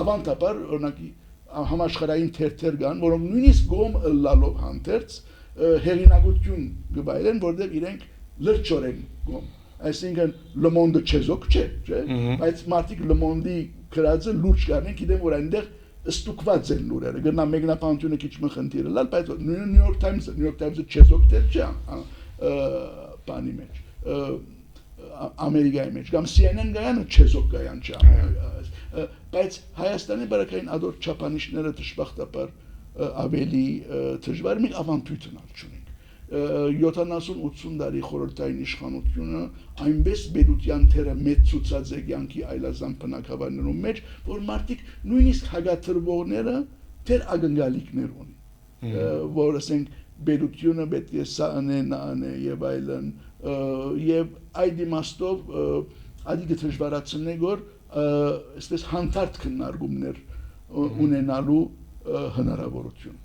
ավանդաբար օրինակ համաշխարհային թերթեր կան, որոնք նույնիսկ գոմ լալով հանդերձ հեղինակություն կբայրեն, որտեղ իրենք լրջորեն գոմ, այսինքն Le Monde չեզոք չէ, բայց մարդիկ Le Monde-ի գրածը լուրջ կառնեն, գիտեմ որ այնտեղ ստուկված են լուրերը, գնա մեկնաբանությունը քիչ մխնդիրը լալ, բայց New York Times-ը չեզոք դեր չէ, բանի մեջ, Ամերիկայի մեջ, կամ CNN գայանը չեզոք գայան չէ, բայց Հայաստանի բարակային ադոր չափանիշները դժբախտաբար ավելի դժվար մի ավանդույթն չունենք 70-80 տարի խորհրդային իշխանությունը այնպես բերության թերը մեծ ցուցած է կյանքի այլազան բնակավարներում մեջ, որ մարդիկ նույնիսկ հագաթրվողները թեր ակնկալիքներ ունի, որ ասենք բերությունը պետք է սա անե, նա անե եւ այլն, եւ այդ իմաստով ադիգը դժվարացնե որ այսպես հանդարտ քննարկումներ ունենալու հնարավորություն